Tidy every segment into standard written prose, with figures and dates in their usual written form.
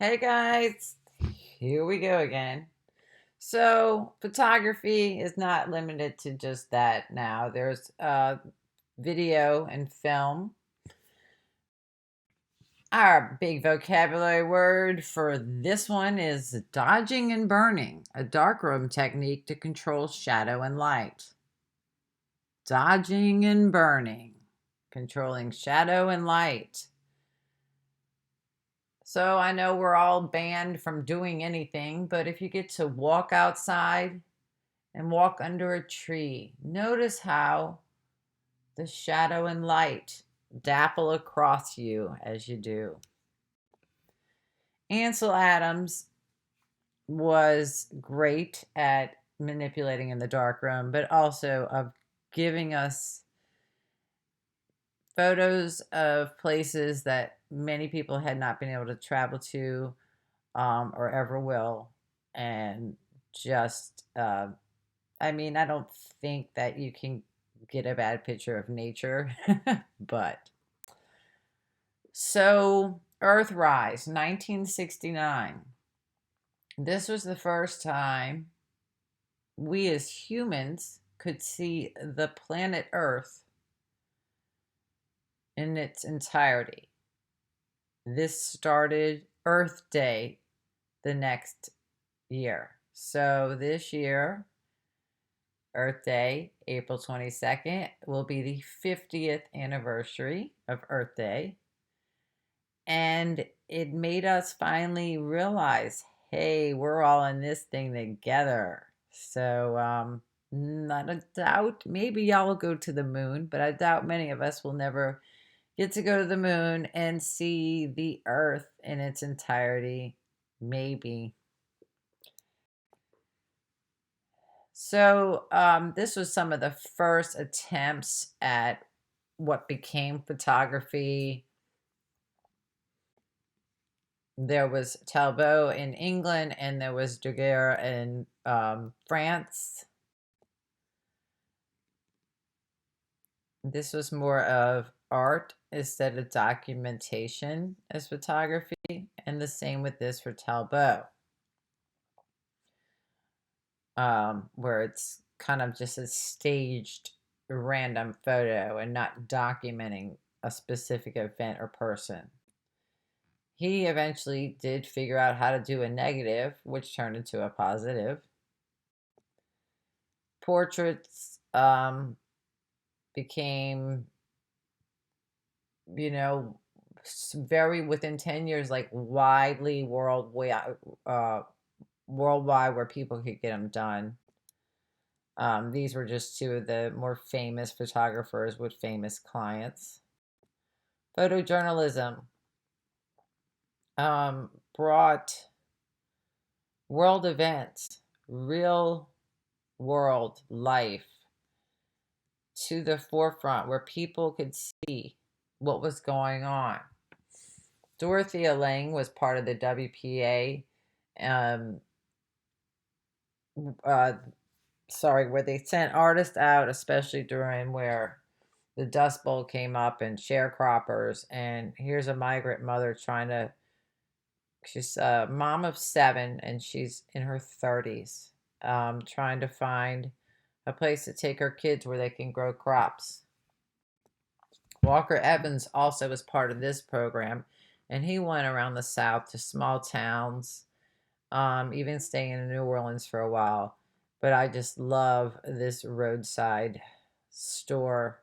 Hey guys, here we go again. So, photography is not limited to just that now. There's video and film. Our big vocabulary word for this one is dodging and burning, a darkroom technique to control shadow and light. Dodging and burning, controlling shadow and light. So I know we're all banned from doing anything, but if you get to walk outside and walk under a tree, notice how the shadow and light dapple across you as you do. Ansel Adams was great at manipulating in the darkroom, but also of giving us photos of places that many people had not been able to travel to or ever will. And just, I mean, I don't think that you can get a bad picture of nature, but so Earthrise, 1969. This was the first time we as humans could see the planet Earth in its entirety. This started Earth Day the next year. So this year, Earth Day, April 22nd, will be the 50th anniversary of Earth Day. And it made us finally realize, hey, we're all in this thing together. So, not a doubt, maybe y'all will go to the moon, but I doubt many of us will never get to go to the moon and see the Earth in its entirety. Maybe. So, this was some of the first attempts at what became photography. There was Talbot in England, and there was Daguerre in France. This was more of art instead of documentation as photography, and the same with this for Talbot, where it's kind of just a staged random photo and not documenting a specific event or person. He eventually did figure out how to do a negative, which turned into a positive. Portraits became, you know, very within 10 years, like widely worldwide where people could get them done. These were just two of the more famous photographers with famous clients. Photojournalism brought world events, real world life to the forefront where people could see what was going on. Dorothea Lange was part of the WPA, um, uh, where they sent artists out, especially during where the Dust Bowl came up and sharecroppers. And here's a migrant mother she's a mom of 7 and she's in her 30s, trying to find a place to take her kids where they can grow crops. Walker Evans also was part of this program, and he went around the South to small towns, even staying in New Orleans for a while. But I just love this roadside store,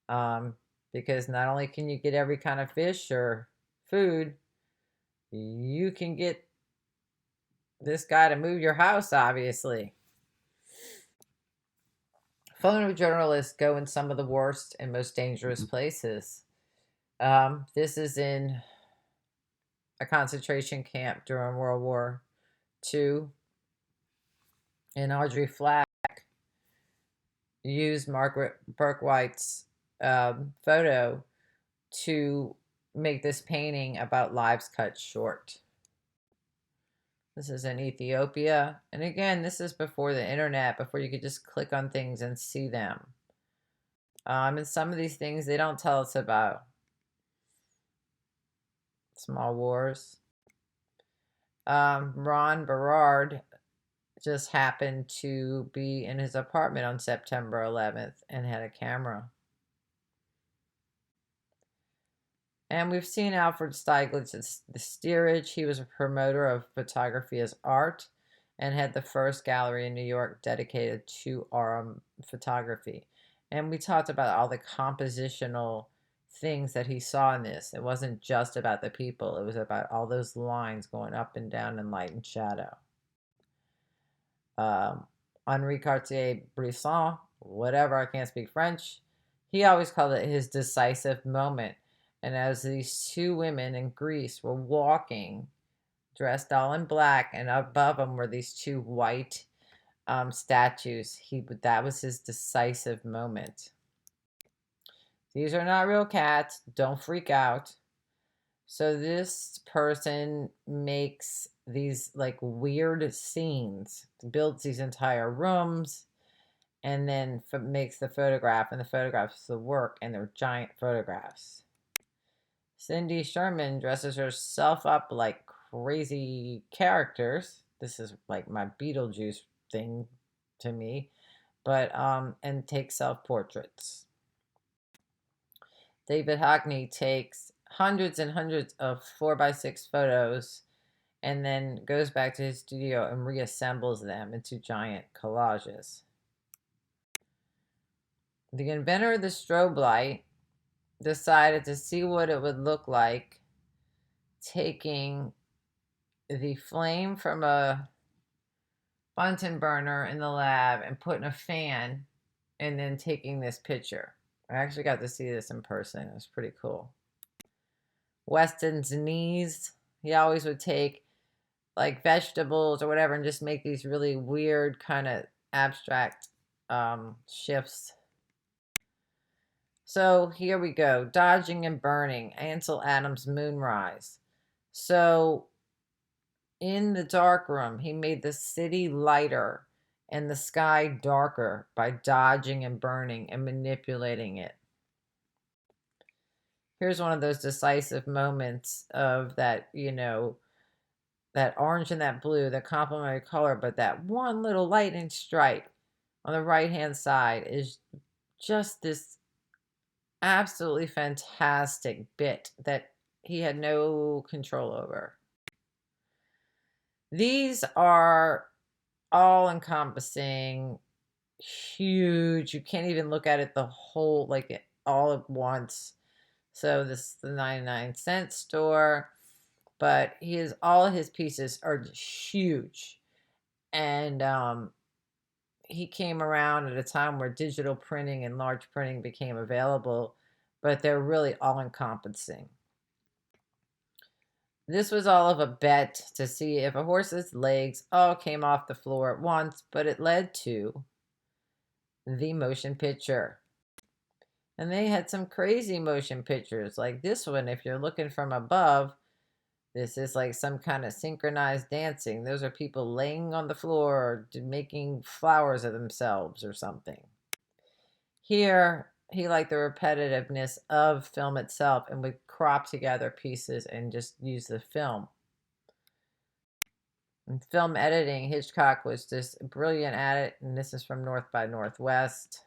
um, because not only can you get every kind of fish or food, you can get this guy to move your house, obviously. Photojournalists go in some of the worst and most dangerous places. This is in a concentration camp during World War II, and Audrey Flack used Margaret Bourke-White's photo to make this painting about lives cut short. This is in Ethiopia. And again, this is before the internet, before you could just click on things and see them. And some of these things they don't tell us about. Small wars. Ron Berard just happened to be in his apartment on September 11th and had a camera. And we've seen Alfred Stieglitz's The Steerage. He was a promoter of photography as art and had the first gallery in New York dedicated to photography. And we talked about all the compositional things that he saw in this. It wasn't just about the people, it was about all those lines going up and down in light and shadow. Henri Cartier-Bresson, whatever, I can't speak French, he always called it his decisive moment. And as these two women in Greece were walking, dressed all in black, and above them were these two white statues, that was his decisive moment. These are not real cats. Don't freak out. So this person makes these like weird scenes, builds these entire rooms, and then makes the photograph, and the photographs the work, and they're giant photographs. Cindy Sherman dresses herself up like crazy characters. This is like my Beetlejuice thing to me, but and takes self-portraits. David Hockney takes hundreds and hundreds of 4x6 photos and then goes back to his studio and reassembles them into giant collages. The inventor of the strobe light decided to see what it would look like taking the flame from a Bunsen burner in the lab and putting a fan and then taking this picture. I actually got to see this in person. It was pretty cool. Weston's knees, he always would take like vegetables or whatever and just make these really weird kind of abstract shifts. So here we go. Dodging and Burning, Ansel Adams' Moonrise. So in the dark room, he made the city lighter and the sky darker by dodging and burning and manipulating it. Here's one of those decisive moments of that, you know, that orange and that blue, the complementary color, but that one little lightning strike on the right-hand side is just this absolutely fantastic bit that he had no control over. These are all encompassing, huge. You can't even look at it the whole, like all at once. So this is the 99-cent store, but all of his pieces are huge. And he came around at a time where digital printing and large printing became available, but they're really all encompassing. This was all of a bet to see if a horse's legs all came off the floor at once, but it led to the motion picture. And they had some crazy motion pictures, like this one. If you're looking from above, this is like some kind of synchronized dancing. Those are people laying on the floor or making flowers of themselves or something. Here, he liked the repetitiveness of film itself and would crop together pieces and just use the film. In film editing, Hitchcock was just brilliant at it, and this is from North by Northwest.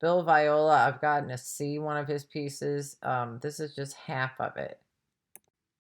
Bill Viola, I've gotten to see one of his pieces. This is just half of it.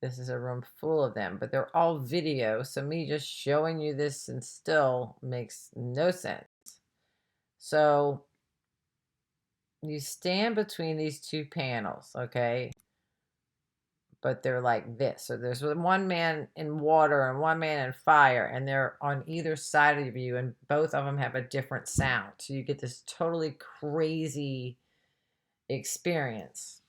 This is a room full of them, but they're all video, so me just showing you this in still makes no sense. So you stand between these two panels, okay? But they're like this. So there's one man in water and one man in fire, and they're on either side of you, and both of them have a different sound. So you get this totally crazy experience.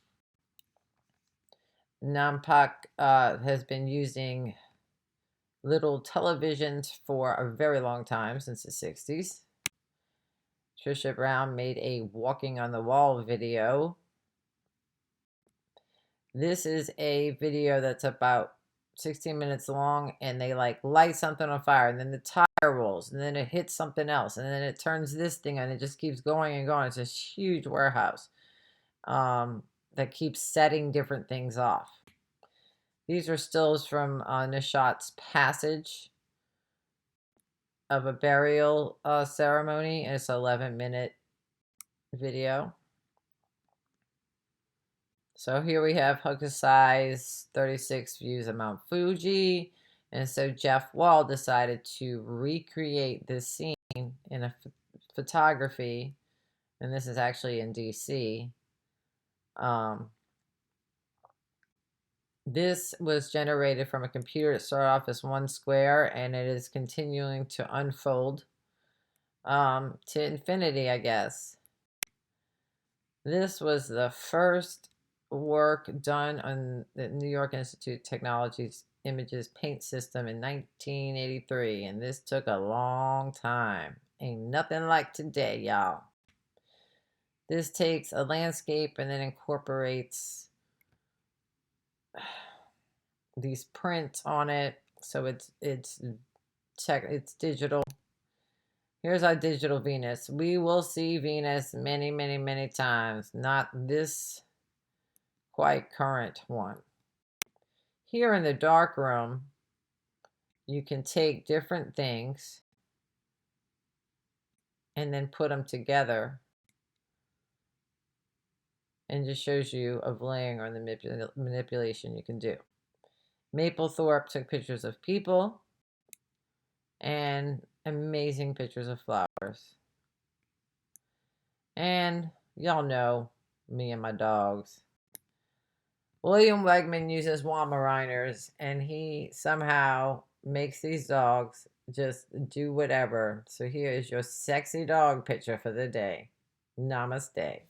Nampak has been using little televisions for a very long time, since the 60s. Trisha Brown made a walking on the wall video. This is a video that's about 16 minutes long, and they like light something on fire, and then the tire rolls, and then it hits something else, and then it turns this thing on, and it just keeps going and going. It's this huge warehouse that keeps setting different things off. These are stills from Nishat's passage of a burial ceremony. It's an 11-minute video. So here we have Hokusai's 36 views of Mount Fuji. And so Jeff Wall decided to recreate this scene in a photography. And this is actually in DC. This was generated from a computer. It started off as one square, and it is continuing to unfold to infinity, I guess. This was the first work done on the New York Institute of Technology's images paint system in 1983, and this took a long time. Ain't nothing like today, y'all. This takes a landscape and then incorporates these prints on it, so it's digital. Here's our digital Venus. We will see Venus many, many, many times, not this quite current one. Here in the dark room, you can take different things and then put them together, and just shows you of layering or the manipulation you can do. Mapplethorpe took pictures of people and amazing pictures of flowers. And y'all know me and my dogs. William Wegman uses Weimaraners, and he somehow makes these dogs just do whatever. So here is your sexy dog picture for the day. Namaste.